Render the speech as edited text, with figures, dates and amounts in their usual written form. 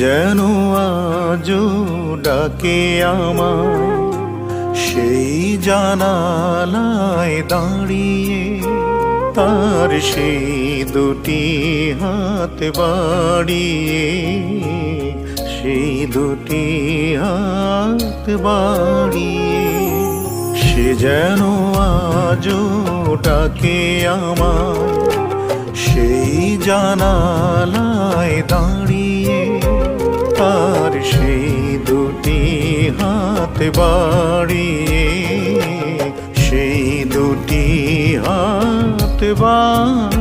যেন আজও ডাকে আমায় সেই জানালায় দাঁড়িয়ে, তার সেই দুটি হাত বাড়িয়ে, সেই দুটি হাত বাড়িয়ে। সে যেন আজও ডাকে আমায় সেই জানালায় দাঁড়িয়ে, তার সেই দুটি হাত বাড়িয়ে, সেই দুটি হাত বাড়িয়ে।